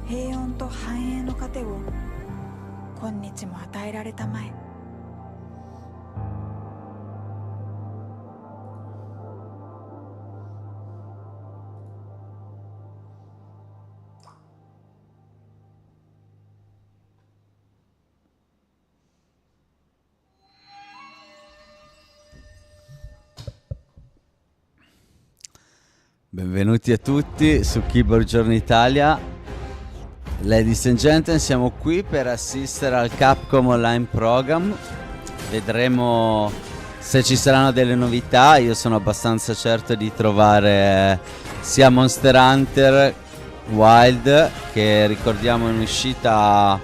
平穏と繁栄の糧を今日も与えられたまえ。Benvenuti a tutti su Keyboard Journey-Italia. Ladies and gentlemen, siamo qui per assistere al Capcom Online Program. Vedremo se ci saranno delle novità. Io sono abbastanza certo di trovare sia Monster Hunter Wild, che ricordiamo in uscita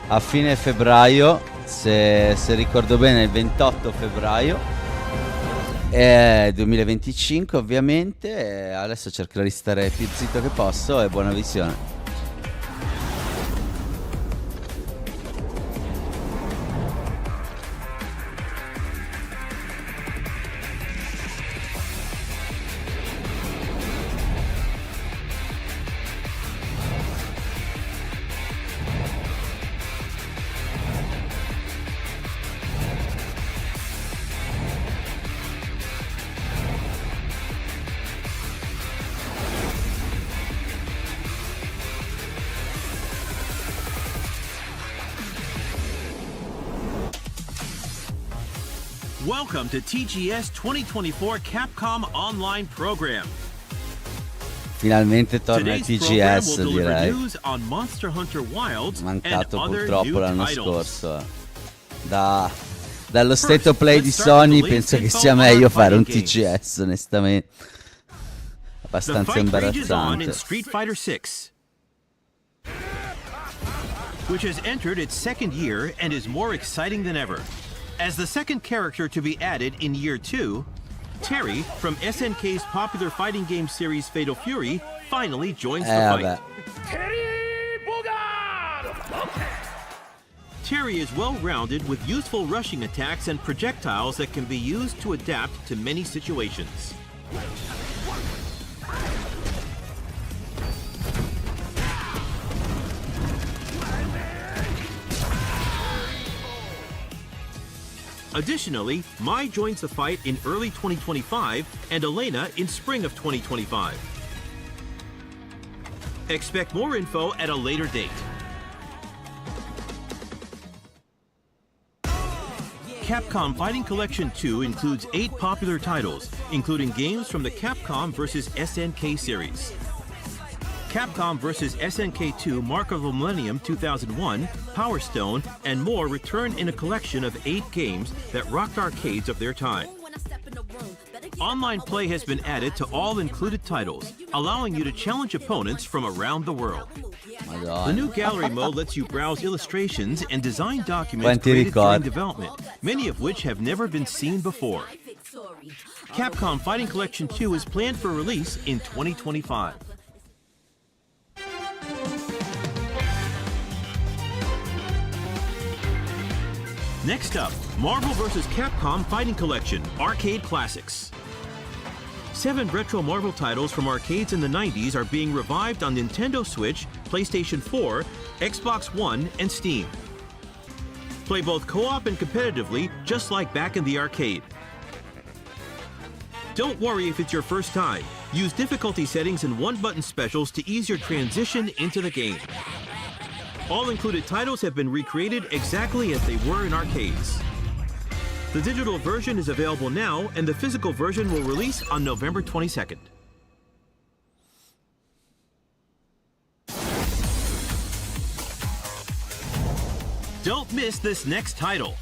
a fine febbraio, se ricordo bene il 28 febbraio 2025 ovviamente. Adesso cercherò di stare più zitto che posso e buona visione. Welcome to TGS 2024 Capcom Online Program. Finalmente torna il TGS, direi. Mancato purtroppo l'anno scorso. Dallo state of play di Sony penso che sia meglio fare un TGS, onestamente. Abbastanza imbarazzante. Street Fighter 6, which has entered its second year and is more exciting than ever. As the second character to be added in Year 2, Terry from SNK's popular fighting game series Fatal Fury finally joins the fight. Terry is well-rounded with useful rushing attacks and projectiles that can be used to adapt to many situations. Additionally, Mai joins the fight in early 2025 and Elena in spring of 2025. Expect more info at a later date. Capcom Fighting Collection 2 includes 8 popular titles, including games from the Capcom vs. SNK series. Capcom vs. SNK 2 Mark of the Millennium 2001, Power Stone, and more return in a collection of 8 games that rocked arcades of their time. Online play has been added to all included titles, allowing you to challenge opponents from around the world. The new gallery mode lets you browse illustrations and design documents created during development, many of which have never been seen before. Capcom Fighting Collection 2 is planned for release in 2025. Next up, Marvel vs. Capcom Fighting Collection Arcade Classics. 7 retro Marvel titles from arcades in the 90s are being revived on Nintendo Switch, PlayStation 4, Xbox One, and Steam. Play both co-op and competitively, just like back in the arcade. Don't worry if it's your first time. Use difficulty settings and one-button specials to ease your transition into the game. All included titles have been recreated exactly as they were in arcades. The digital version is available now, and the physical version will release on November 22nd. Don't miss this next title.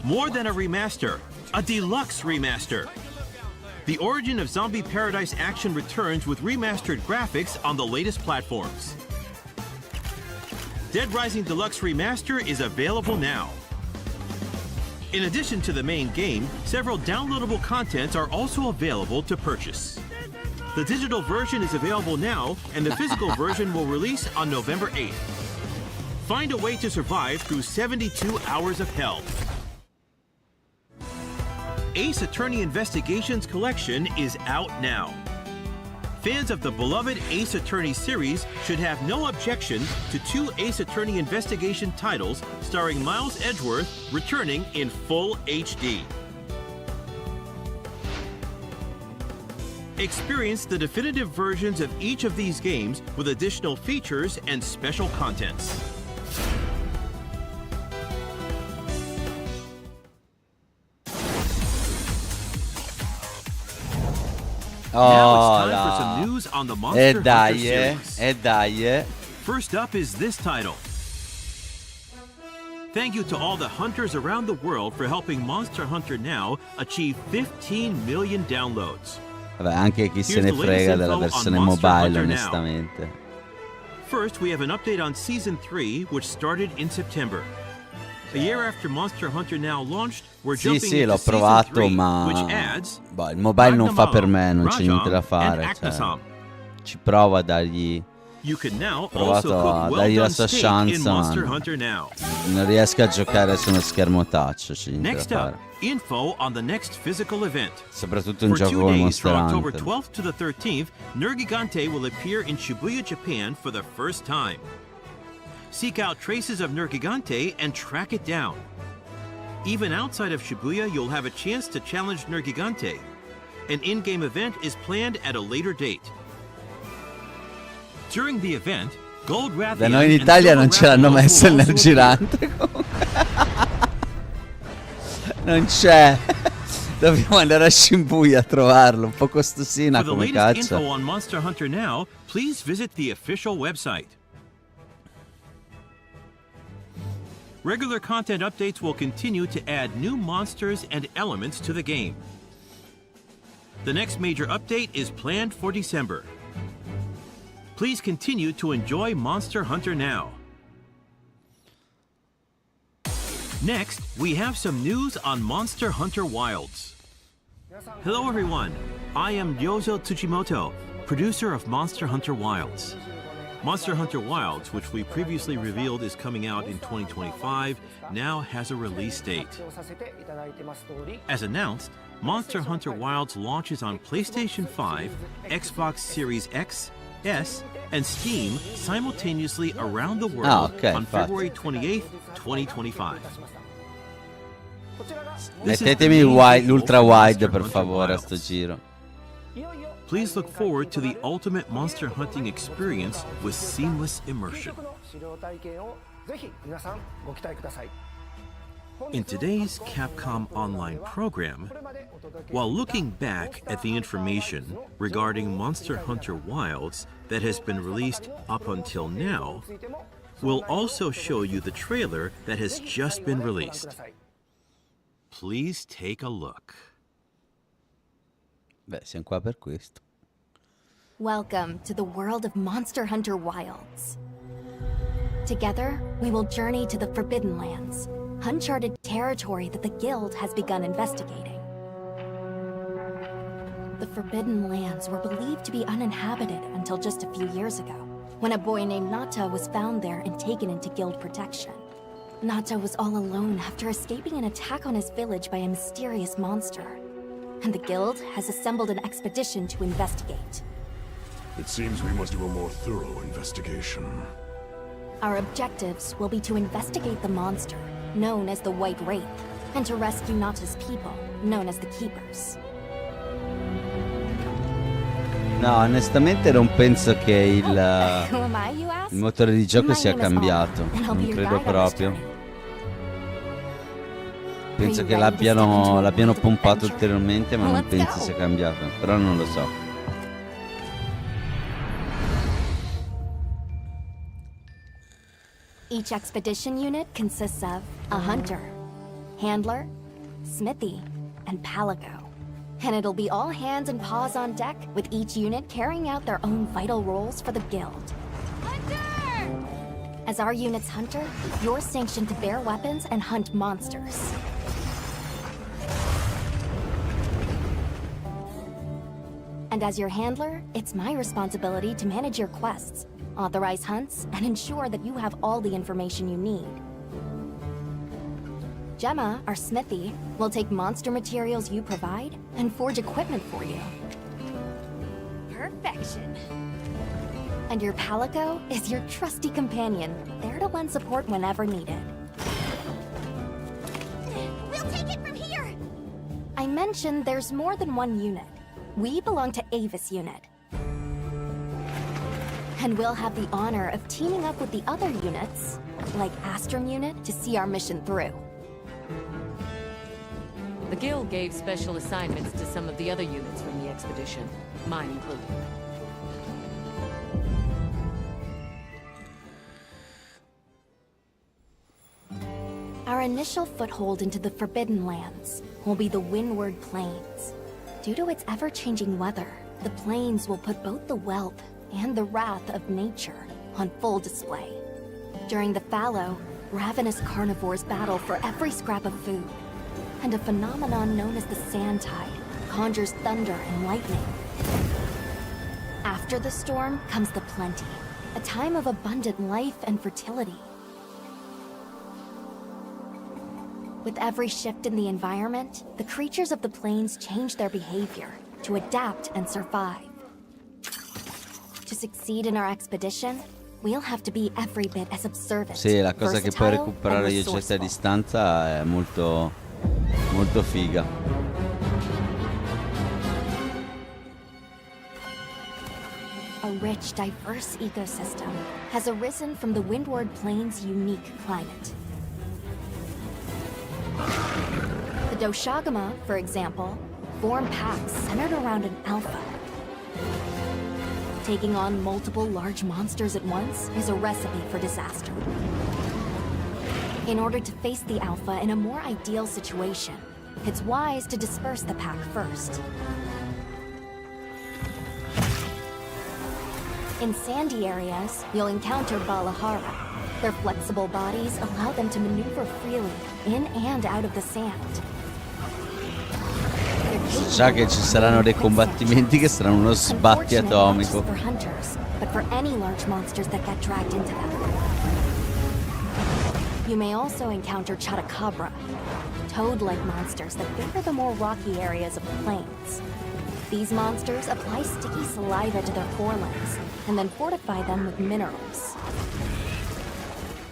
More than a remaster, a deluxe remaster. The Origin of Zombie Paradise action returns with remastered graphics on the latest platforms. Dead Rising Deluxe Remaster is available now. In addition to the main game, several downloadable contents are also available to purchase. The digital version is available now, and the physical version will release on November 8th. Find a way to survive through 72 hours of hell. Ace Attorney Investigations Collection is out now. Fans of the beloved Ace Attorney series should have no objection to 2 Ace Attorney investigation titles starring Miles Edgeworth returning in full HD. Experience the definitive versions of each of these games with additional features and special contents. Now it's time for some news on the Monster Hunter series. First up is this title. Thank you to all the hunters around the world for helping Monster Hunter Now achieve 15 million downloads. Vabbè, anche chi se ne frega della versione mobile, onestamente. First, we have an update on Season 3, which started in September. A year after Monster Hunter Now launched, we're jumping into l'ho Season provato, 3, ma which adds il mobile non fa per me, non c'è Rajam, niente da fare. and Aknasam. Ci provo a dargli... You can now provato also a cook dargli la well-done sua steak chance, in Monster Hunter Now. Non riesco a giocare su uno schermo touch, c'è niente Next da up, fare. info on the next physical event. Soprattutto un For gioco 2 come days Monster from October Hunter. 12th to the 13th, Nergigante will appear in Shibuya, Japan for the first time. Seek out traces of Nergigante and track it down. Even outside of Shibuya, you'll have a chance to challenge Nergigante. An in-game event is planned at a later date. During the event, Gold Da Rathian noi in and Italia non ce Silver l'hanno Rathian messa will nel also girante. Non c'è. Dobbiamo andare a Shibuya a trovarlo. Un po' costosina For the come latest caccia. info on Monster Hunter Now, please visit the official website. Regular content updates will continue to add new monsters and elements to the game. The next major update is planned for December. Please continue to enjoy Monster Hunter Now. Next, we have some news on Monster Hunter Wilds. Hello everyone, I am Yozo Tsuchimoto, producer of Monster Hunter Wilds. Monster Hunter Wilds, which we previously revealed is coming out in 2025, now has a release date. As announced, Monster Hunter Wilds launches on PlayStation 5, Xbox Series X, S, and Steam simultaneously around the world on February 28th, 2025. Mettetemi l'ultra wide per favore a sto giro. Please look forward to the ultimate monster hunting experience with seamless immersion. In today's Capcom Online program, while looking back at the information regarding Monster Hunter Wilds that has been released up until now, we'll also show you the trailer that has just been released. Please take a look. Beh, siamo qua per questo. Welcome to the world of Monster Hunter Wilds. Together, we will journey to the Forbidden Lands, uncharted territory that the Guild has begun investigating. The Forbidden Lands were believed to be uninhabited until just a few years ago, when a boy named Nata was found there and taken into Guild protection. Nata was all alone after escaping an attack on his village by a mysterious monster, and the Guild has assembled an expedition to investigate. It seems we must do a more thorough investigation. Our objectives will be to investigate the monster, known as the White Wraith, and to rescue Nata's people, known as the Keepers. No, onestamente non penso che Who am I, you ask? il motore di gioco My sia name is cambiato. Alma, and I'll Non be your credo guide on this proprio. journey. Penso Are che you ready to step into a l'abbiano world of pompato adventure? ulteriormente, ma non Let's penso go. sia cambiato. Però non lo so. Each expedition unit consists of a hunter, handler, smithy, and palico. And it'll be all hands and paws on deck, with each unit carrying out their own vital roles for the Guild. Hunter! As our unit's hunter, you're sanctioned to bear weapons and hunt monsters. And as your handler, it's my responsibility to manage your quests, authorize hunts, and ensure that you have all the information you need. Gemma, our smithy, will take monster materials you provide and forge equipment for you. Perfection. And your Palico is your trusty companion, there to lend support whenever needed. We'll take it from here! I mentioned there's more than one unit. We belong to Avis Unit. And we'll have the honor of teaming up with the other units, like Astrum Unit, to see our mission through. The Guild gave special assignments to some of the other units from the expedition, mine included. Our initial foothold into the Forbidden Lands will be the Windward Plains. Due to its ever-changing weather, the plains will put both the wealth and the wrath of nature on full display. During the fallow, ravenous carnivores battle for every scrap of food, and a phenomenon known as the Sand Tide conjures thunder and lightning. After the storm comes the plenty, a time of abundant life and fertility. With every shift in the environment, the creatures of the plains change their behavior to adapt and survive. To succeed in our expedition, we'll have to be every bit as observant, Sì, la cosa che puoi versatile, recuperare and gli oggetti a resourceful. distanza è molto figa. A rich, diverse ecosystem has arisen from the Windward Plains' unique climate. The Doshagama, for example, form packs centered around an alpha. Taking on multiple large monsters at once is a recipe for disaster. In order to face the alpha in a more ideal situation, it's wise to disperse the pack first. In sandy areas, you'll encounter Balahara. Their flexible bodies allow them to maneuver freely in and out of the sand. Si sa che ci saranno dei combattimenti che saranno uno sbatti atomico. For hunters, but for any large monsters that get dragged into them. You may also encounter Chotacabra, toad-like monsters that favor the more rocky areas of the plains. These monsters apply sticky saliva to their forelimbs and then fortify them with minerals.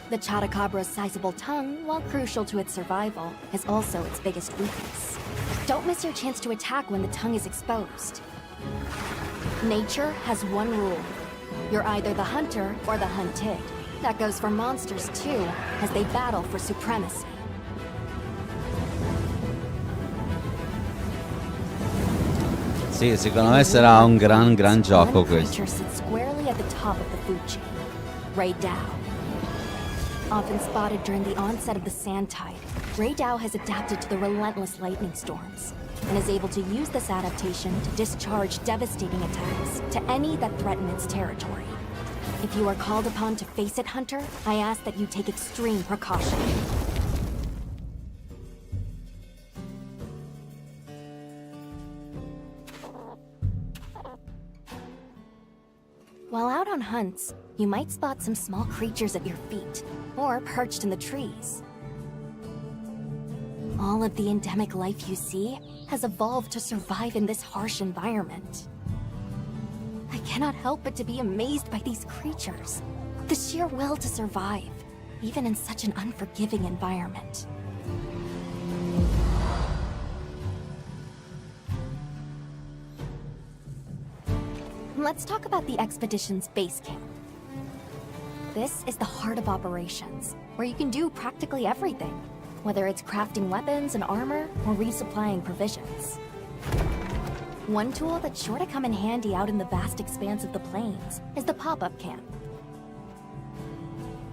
The Chotacabra's sizable tongue, while crucial to its survival, is also its biggest weakness. Don't miss your chance to attack when the tongue is exposed. Nature has one rule. You're either the hunter or the hunted. That goes for monsters too, as they battle for supremacy. Sì, secondo me sarà un gran gioco One questo. creature sits squarely at the top of the food chain. Ray Dow. Often spotted during the onset of the Sand Tide, Ray Dow has adapted to the relentless lightning storms and is able to use this adaptation to discharge devastating attacks to any that threaten its territory. If you are called upon to face it, Hunter, I ask that you take extreme precaution. While out on hunts, you might spot some small creatures at your feet, or perched in the trees. All of the endemic life you see has evolved to survive in this harsh environment. I cannot help but to be amazed by these creatures, the sheer will to survive, even in such an unforgiving environment. Let's talk about the expedition's base camp. This is the heart of operations, where you can do practically everything, whether it's crafting weapons and armor or resupplying provisions. One tool that's sure to come in handy out in the vast expanse of the plains is the pop-up camp.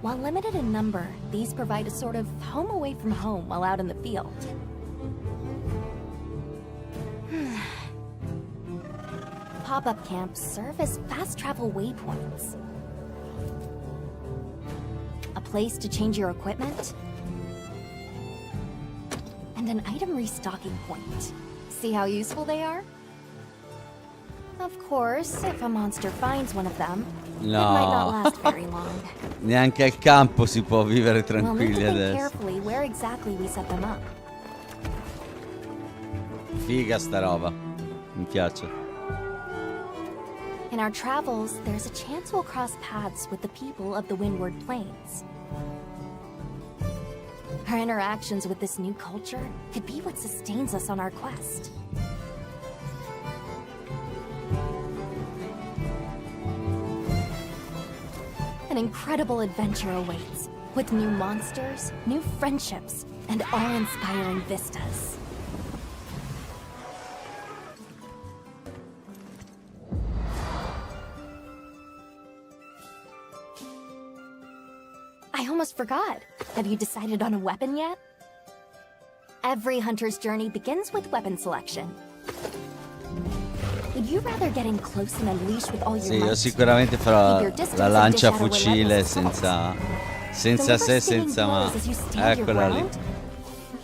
While limited in number, these provide a sort of home away from home while out in the field. Pop-up camps serve as fast travel waypoints. A place to change your equipment, and an item restocking point. See how useful they are? Of course, if a monster finds one of them, might not No, last very long. neanche al campo si può vivere We'll need to tranquilli think adesso. carefully where exactly we set them up. Figa sta roba, mi piace. In our travels, there's a chance we'll cross paths with the people of the Windward Plains. Our interactions with this new culture could be what sustains us on our quest. An incredible adventure awaits, with new monsters, new friendships, and awe-inspiring vistas. I almost forgot. Have you decided on a weapon yet? Every hunter's journey begins with weapon selection. Would you rather get in close and unleash with all your Sì, io might? sicuramente farò la lancia fucile senza se, senza ma. Eccola lì.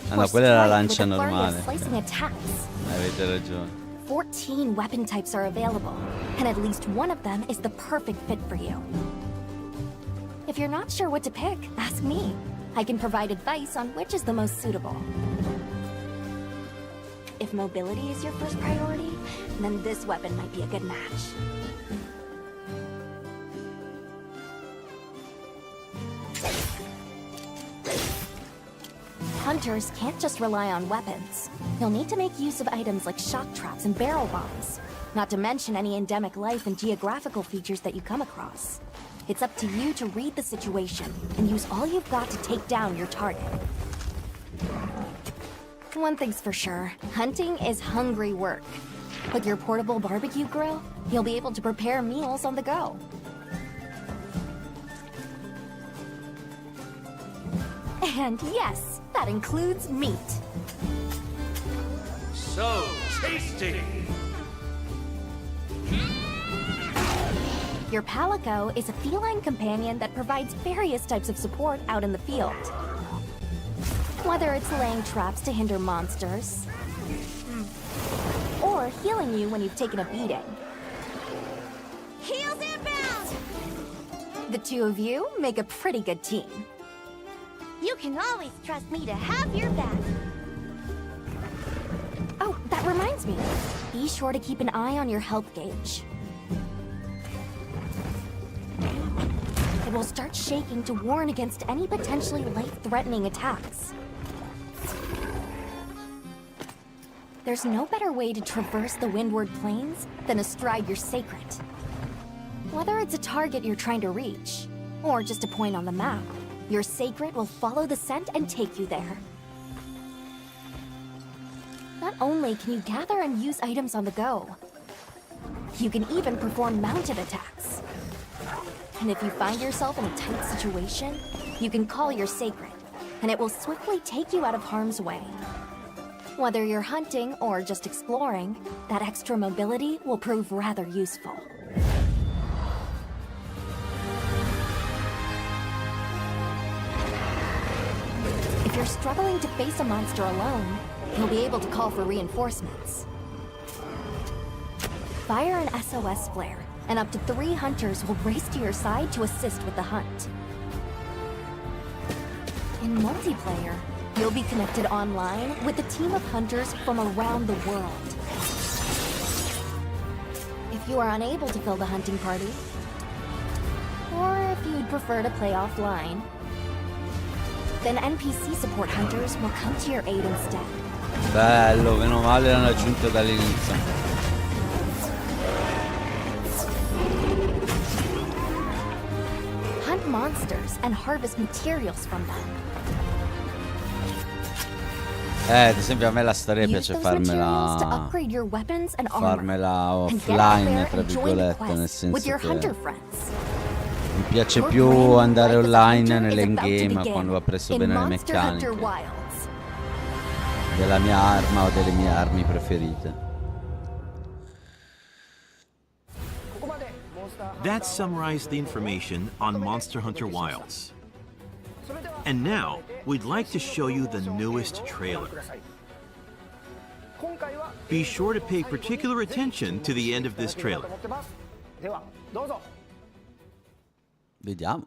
Ah no, quella è la lancia normale. Avete ragione. 14 weapon types are available, and at least one of them is the perfect fit for you. If you're not sure what to pick, ask me. I can provide advice on which is the most suitable. If mobility is your first priority, then this weapon might be a good match. Hunters can't just rely on weapons. You'll need to make use of items like shock traps and barrel bombs, not to mention any endemic life and geographical features that you come across. It's up to you to read the situation and use all you've got to take down your target. One thing's for sure, hunting is hungry work. With your portable barbecue grill, you'll be able to prepare meals on the go. And yes, that includes meat. So tasty! Your Palico is a feline companion that provides various types of support out in the field. Whether it's laying traps to hinder monsters, or healing you when you've taken a beating. Heels inbound! The two of you make a pretty good team. You can always trust me to have your back. Oh, that reminds me. Be sure to keep an eye on your health gauge. It will start shaking to warn against any potentially life-threatening attacks. There's no better way to traverse the Windward Plains than astride your sacred. Whether it's a target you're trying to reach, or just a point on the map, your sacred will follow the scent and take you there. Not only can you gather and use items on the go, you can even perform mounted attacks. And if you find yourself in a tight situation, you can call your sacred, and it will swiftly take you out of harm's way. Whether you're hunting or just exploring, that extra mobility will prove rather useful. If you're struggling to face a monster alone, you'll be able to call for reinforcements. Fire an SOS flare, and up to 3 hunters will race to your side to assist with the hunt. In multiplayer, you'll be connected online with a team of hunters from around the world. If you are unable to fill the hunting party, or if you'd prefer to play offline, then NPC support hunters will come to your aid instead. Bello, meno male l'hanno aggiunto dall'inizio. Hunt monsters and harvest materials from them. Ad esempio a me la storia Use piace those materials to farmela upgrade your weapons and armor. farmela And get out offline, there tra and join the virgolette, nel quest with senso your che hunter friends. mi piace Your più brand new andare life as a online hunter is nell'endgame about to quando va preso begin bene le in Monster Hunter meccaniche Wilds. della mia arma o delle mie armi preferite. That summarized the information on Monster Hunter Wilds. And now, we'd like to show you the newest trailer. Be sure to pay particular attention to the end of this trailer. Vediamo.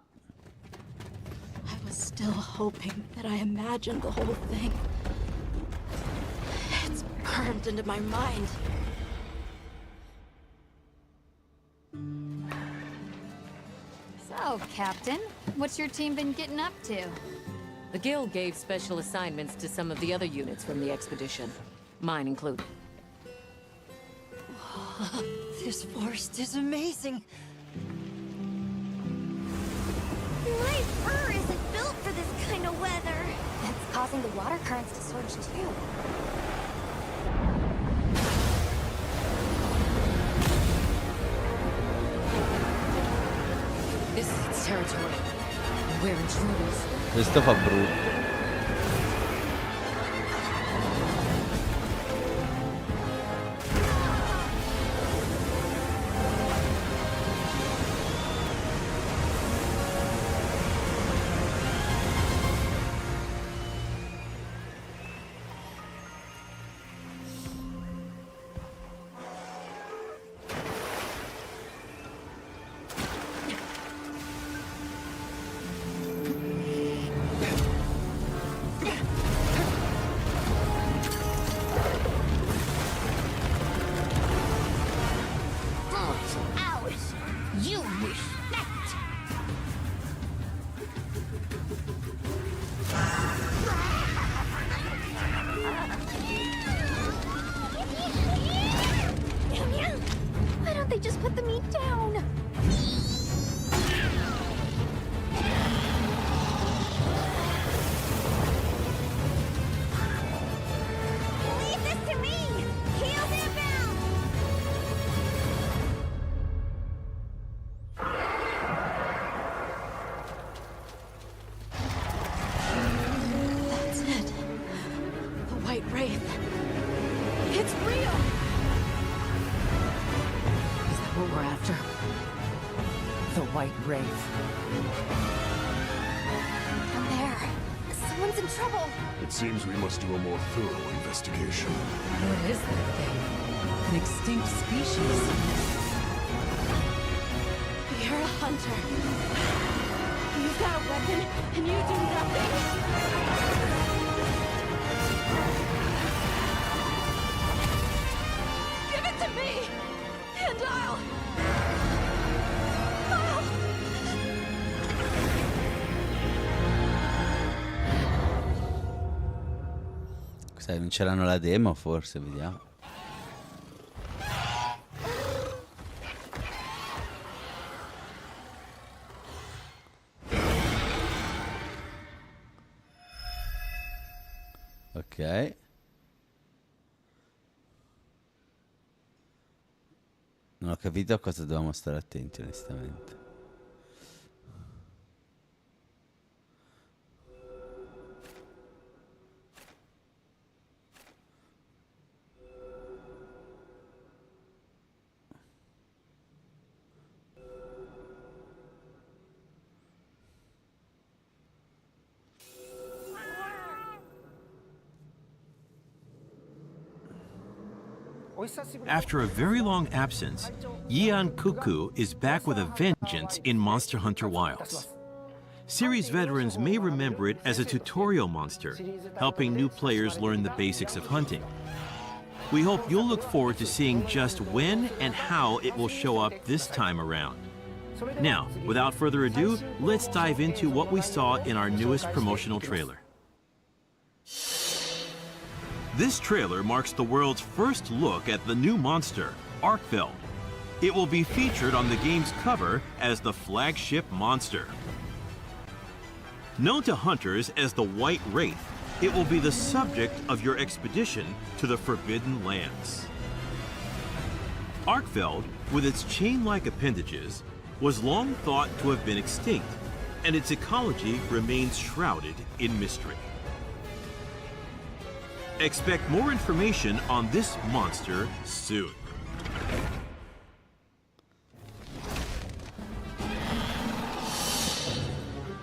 I was still hoping that I imagined the whole thing. It's burned into my mind. So, Captain, what's your team been getting up to? The Guild gave special assignments to some of the other units from the expedition, mine included. This forest is amazing. My fur isn't built for this kind of weather. That's causing the water currents to surge too. This is its territory. We're intruders. Questo fa brutto. Why don't they just put the meat down? Leave this to me! Heal them bound! That's it. The White Wraith. It's real! Is that what we're after? The White Wraith. Down there. Someone's in trouble. It seems we must do a more thorough investigation. What is that thing? An extinct species. You're a hunter. You've got a weapon, and you do nothing? Give it to me! And I'll... Sai, non c'erano la demo forse, vediamo. Ok. Non ho capito a cosa dovevamo stare attenti, onestamente. After a very long absence, Yian Kuku is back with a vengeance in Monster Hunter Wilds. Series veterans may remember it as a tutorial monster, helping new players learn the basics of hunting. We hope you'll look forward to seeing just when and how it will show up this time around. Now, without further ado, let's dive into what we saw in our newest promotional trailer. This trailer marks the world's first look at the new monster, Arkfeld. It will be featured on the game's cover as the flagship monster. Known to hunters as the White Wraith, it will be the subject of your expedition to the Forbidden Lands. Arkfeld, with its chain-like appendages, was long thought to have been extinct, and its ecology remains shrouded in mystery. Expect more information on this monster soon.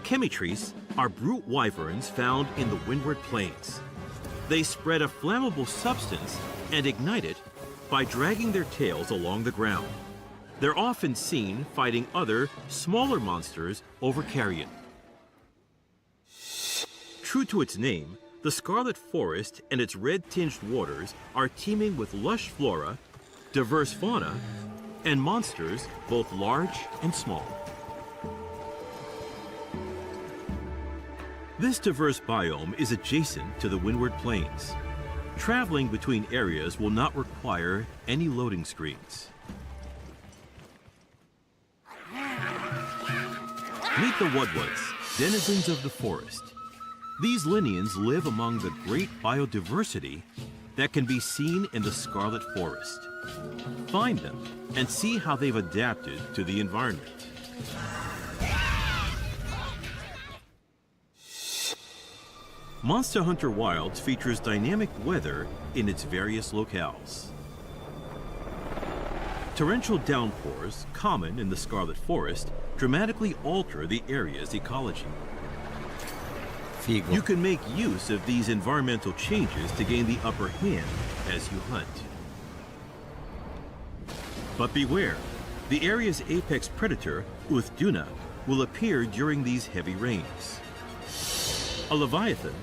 Chemitres are brute wyverns found in the Windward Plains. They spread a flammable substance and ignite it by dragging their tails along the ground. They're often seen fighting other, smaller monsters over carrion. True to its name, the Scarlet Forest and its red-tinged waters are teeming with lush flora, diverse fauna, and monsters both large and small. This diverse biome is adjacent to the Windward Plains. Traveling between areas will not require any loading screens. Meet the Wudwuds, denizens of the forest. These Linians live among the great biodiversity that can be seen in the Scarlet Forest. Find them and see how they've adapted to the environment. Monster Hunter Wilds features dynamic weather in its various locales. Torrential downpours, common in the Scarlet Forest, dramatically alter the area's ecology. Figo. You can make use of these environmental changes to gain the upper hand as you hunt. But beware, the area's apex predator, Uthduna, will appear during these heavy rains. A leviathan,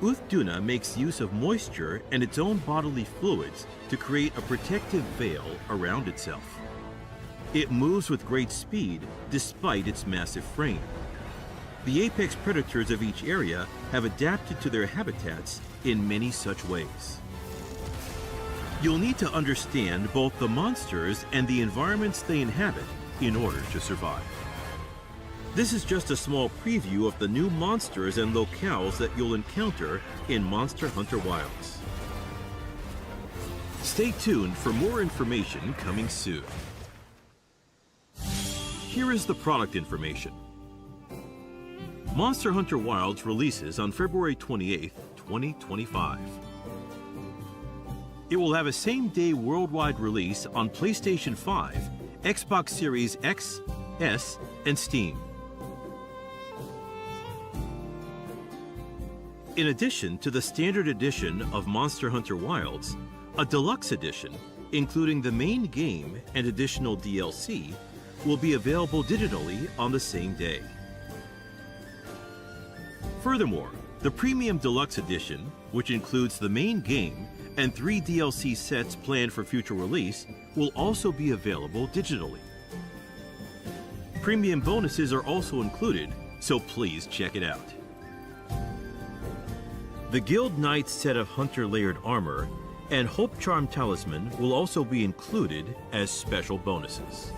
Uthduna makes use of moisture and its own bodily fluids to create a protective veil around itself. It moves with great speed despite its massive frame. The apex predators of each area have adapted to their habitats in many such ways. You'll need to understand both the monsters and the environments they inhabit in order to survive. This is just a small preview of the new monsters and locales that you'll encounter in Monster Hunter Wilds. Stay tuned for more information coming soon. Here is the product information. Monster Hunter Wilds releases on February 28, 2025. It will have a same-day worldwide release on PlayStation 5, Xbox Series X, S, and Steam. In addition to the standard edition of Monster Hunter Wilds, a deluxe edition, including the main game and additional DLC, will be available digitally on the same day. Furthermore, the Premium Deluxe Edition, which includes the main game and 3 DLC sets planned for future release, will also be available digitally. Premium bonuses are also included, so please check it out. The Guild Knight's set of Hunter layered armor and Hope Charm Talisman will also be included as special bonuses.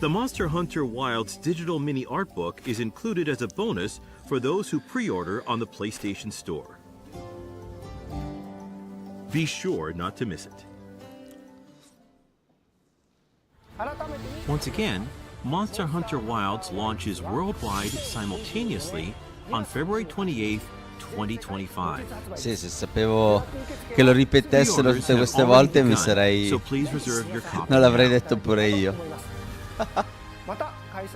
The Monster Hunter Wilds digital mini art book is included as a bonus for those who pre-order on the PlayStation Store. Be sure not to miss it. Once again, Monster Hunter Wilds launches worldwide simultaneously on February 28, 2025. Sì, se sapevo che lo ripetessero tutte queste volte mi sarei... non l'avrei detto pure io.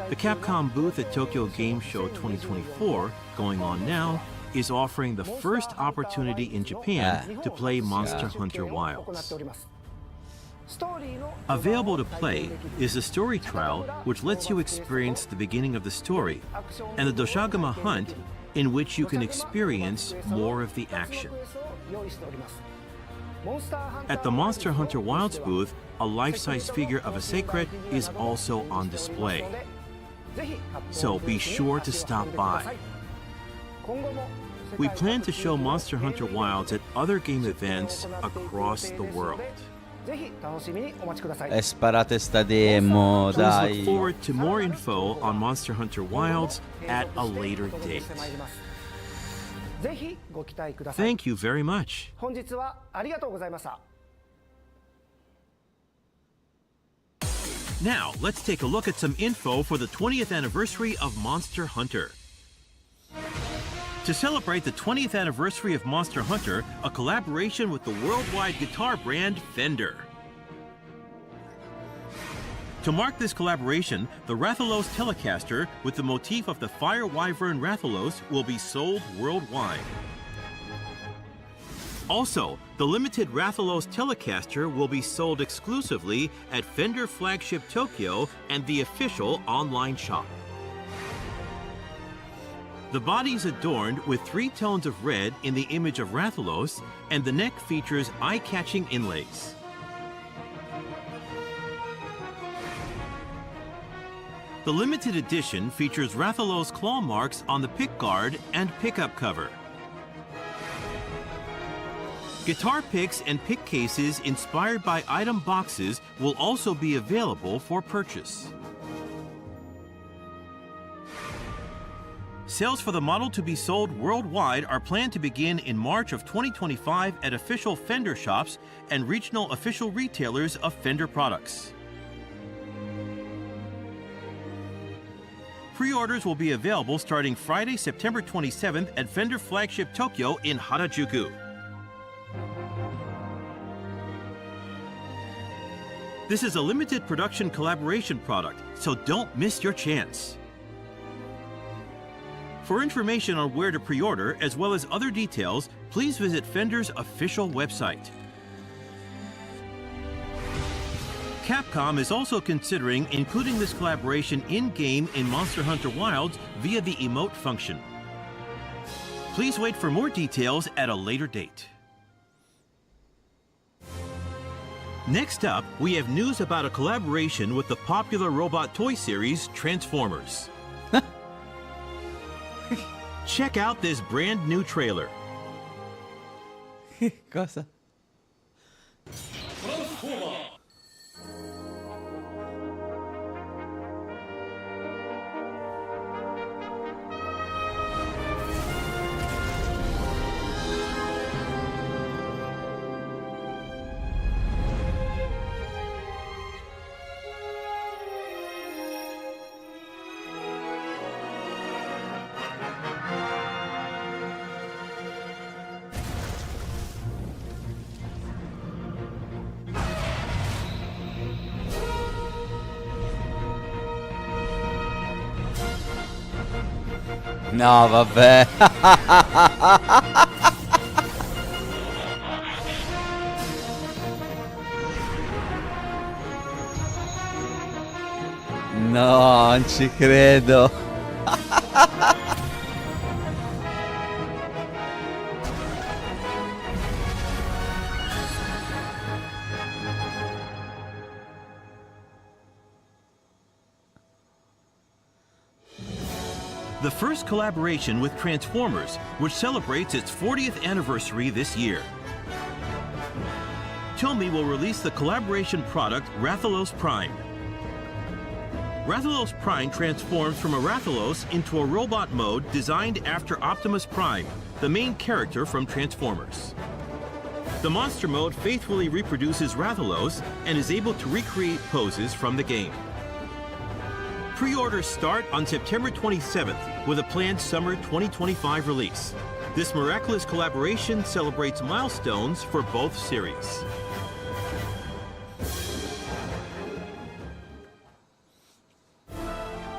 The Capcom booth at Tokyo Game Show 2024, going on now, is offering the first opportunity in Japan to play Monster Hunter Wilds. Available to play is the story trial, which lets you experience the beginning of the story, and the Doshagama hunt, in which you can experience more of the action. At the Monster Hunter Wilds booth, a life-size figure of a Secret is also on display. So be sure to stop by. We plan to show Monster Hunter Wilds at other game events across the world. Sparate sta demo, Please dai. look forward to more info on Monster Hunter Wilds at a later date. Thank you very much. Now, let's take a look at some info for the 20th anniversary of Monster Hunter. To celebrate the 20th anniversary of Monster Hunter, a collaboration with the worldwide guitar brand Fender. To mark this collaboration, the Rathalos Telecaster with the motif of the Fire Wyvern Rathalos will be sold worldwide. Also, the limited Rathalos Telecaster will be sold exclusively at Fender Flagship Tokyo and the official online shop. The body is adorned with 3 tones of red in the image of Rathalos, and the neck features eye-catching inlays. The limited edition features Rathalos claw marks on the pickguard and pickup cover. Guitar picks and pick cases inspired by item boxes will also be available for purchase. Sales for the model to be sold worldwide are planned to begin in March of 2025 at official Fender shops and regional official retailers of Fender products. Pre-orders will be available starting Friday, September 27th at Fender Flagship Tokyo in Harajuku. This is a limited production collaboration product, so don't miss your chance. For information on where to pre-order, as well as other details, please visit Fender's official website. Capcom is also considering including this collaboration in-game in Monster Hunter Wilds via the emote function. Please wait for more details at a later date. Next up, we have news about a collaboration with the popular robot toy series Transformers. Check out this brand new trailer. Cosa? No, vabbè. No, non ci credo. The first collaboration with Transformers, which celebrates its 40th anniversary this year. Tomy will release the collaboration product Rathalos Prime. Rathalos Prime transforms from a Rathalos into a robot mode designed after Optimus Prime, the main character from Transformers. The monster mode faithfully reproduces Rathalos and is able to recreate poses from the game. Pre-orders start on September 27th with a planned summer 2025 release. This miraculous collaboration celebrates milestones for both series.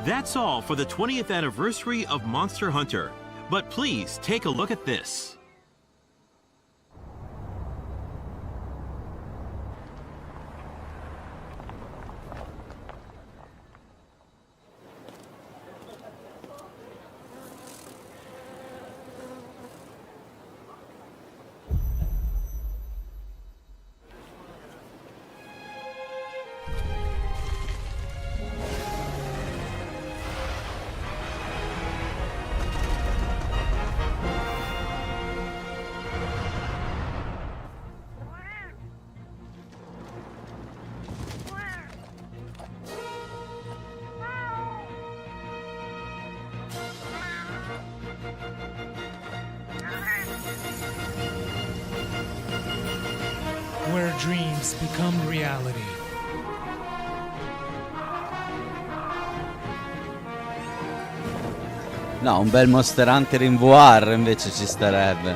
That's all for the 20th anniversary of Monster Hunter. But please take a look at this. Where dreams become reality. No, un bel Monster Hunter in VR invece ci starebbe.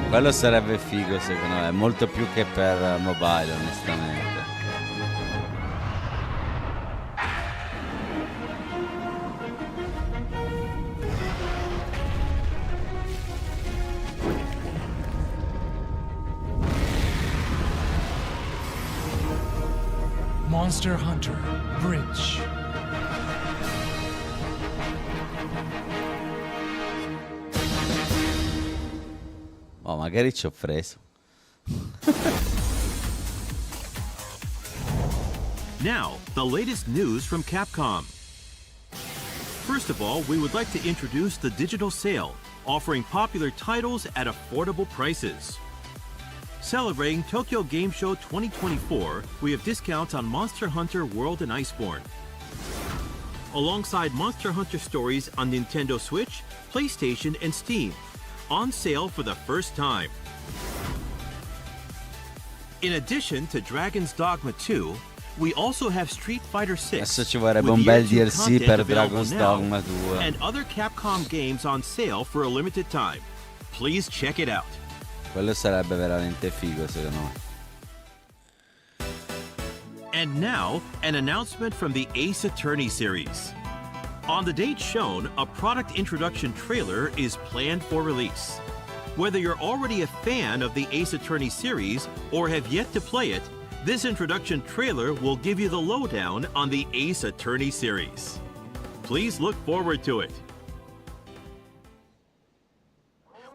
Quello sarebbe figo secondo me, molto più che per mobile onestamente. Monster Hunter Bridge. Oh, magari ci ho preso. Now, the latest news from Capcom. First of all, we would like to introduce the digital sale, offering popular titles at affordable prices. Celebrating Tokyo Game Show 2024, we have discounts on Monster Hunter World and Iceborne. Alongside Monster Hunter Stories on Nintendo Switch, PlayStation, and Steam, on sale for the first time. In addition to Dragon's Dogma 2, we also have Street Fighter 6 Adesso ci vorrebbe un bel DLC per Dragon's Dogma 2 and other Capcom games on sale for a limited time. Please check it out. Quello sarebbe veramente figo, secondo me. And now, an announcement from the Ace Attorney series. On the date shown, a product introduction trailer is planned for release. Whether you're already a fan of the Ace Attorney series or have yet to play it, this introduction trailer will give you the lowdown on the Ace Attorney series. Please look forward to it.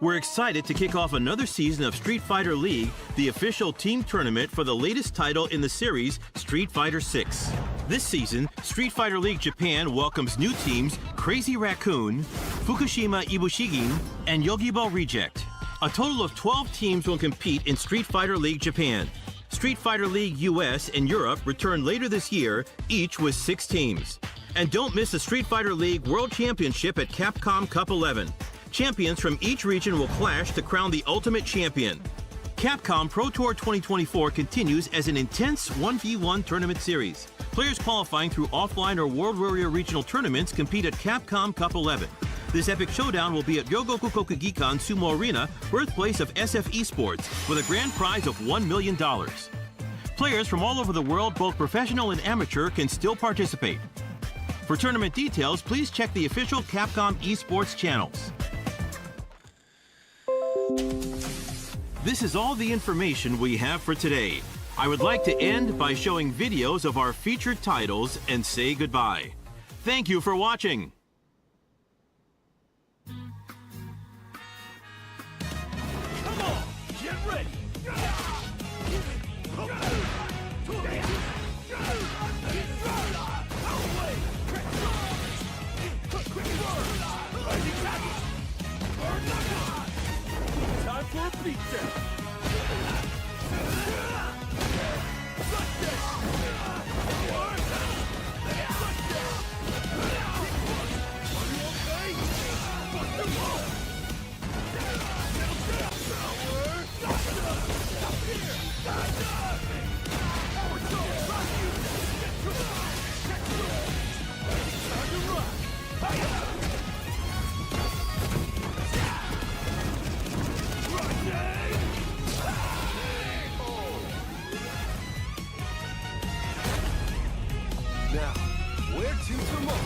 We're excited to kick off another season of Street Fighter League, the official team tournament for the latest title in the series, Street Fighter 6. This season, Street Fighter League Japan welcomes new teams Crazy Raccoon, Fukushima Ibushigin, and Yogibo Reject. A total of 12 teams will compete in Street Fighter League Japan. Street Fighter League US and Europe return later this year, each with 6 teams. And don't miss the Street Fighter League World Championship at Capcom Cup 11. Champions from each region will clash to crown the ultimate champion. Capcom Pro Tour 2024 continues as an intense 1v1 tournament series. Players qualifying through offline or World Warrior regional tournaments compete at Capcom Cup 11. This epic showdown will be at Ryogoku Kokugikan Sumo Arena, birthplace of SF Esports, with a grand prize of $1 million. Players from all over the world, both professional and amateur, can still participate. For tournament details, please check the official Capcom Esports channels. This is all the information we have for today. I would like to end by showing videos of our featured titles and say goodbye. Thank you for watching. Come on, get ready. Time for a beatdown. Now, where to tomorrow?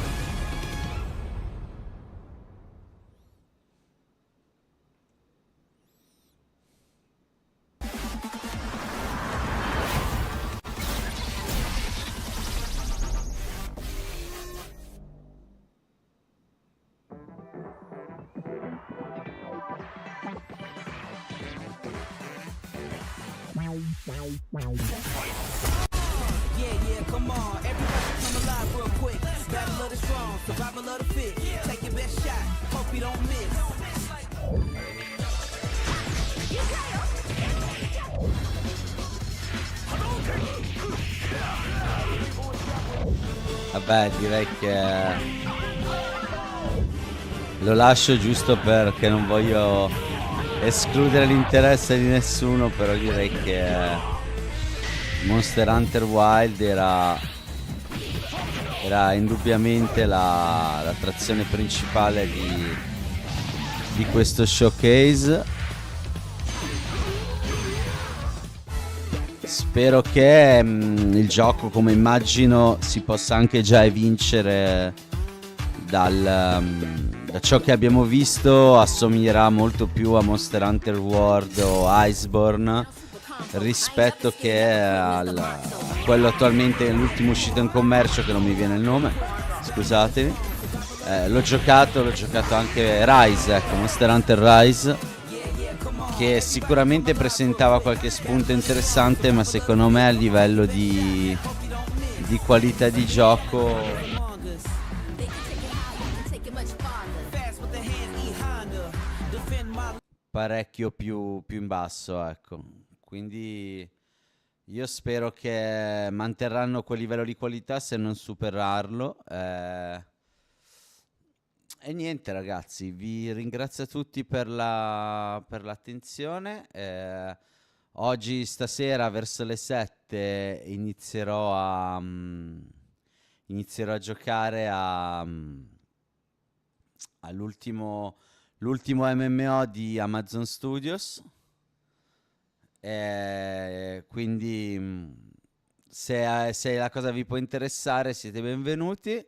Yeah, come on. Everybody come alive real quick. Battle of the strong, survival of the fit. Take your best shot, hope you don't miss. Vabbè, direi che lo lascio giusto perché non voglio escludere l'interesse di nessuno, però direi che Monster Hunter Wild era indubbiamente l'attrazione principale di questo showcase. Spero che il gioco, come immagino, si possa anche già evincere da ciò che abbiamo visto, assomiglierà molto più a Monster Hunter World o Iceborne, rispetto che a quello attualmente, l'ultimo uscito in commercio, che non mi viene il nome, scusatemi. L'ho giocato anche Rise, ecco, Monster Hunter Rise, che sicuramente presentava qualche spunto interessante, ma secondo me a livello di qualità di gioco parecchio più in basso, ecco. Quindi io spero che manterranno quel livello di qualità, se non superarlo. E niente ragazzi, vi ringrazio a tutti per l'attenzione. Oggi stasera verso le 7 inizierò a giocare all'ultimo MMO di Amazon Studios. Quindi se la cosa vi può interessare siete benvenuti.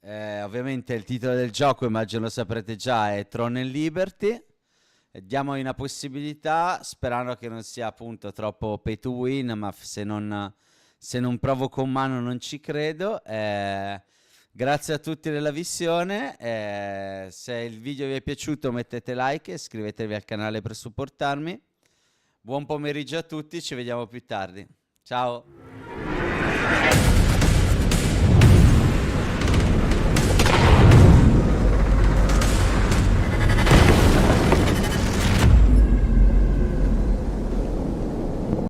Ovviamente il titolo del gioco, immagino lo saprete già, è Throne and Liberty. Diamogli una possibilità, sperando che non sia appunto troppo pay to win, ma se non provo con mano non ci credo. Grazie a tutti della visione. Se il video vi è piaciuto mettete like e iscrivetevi al canale per supportarmi. Buon pomeriggio a tutti, ci vediamo più tardi. Ciao.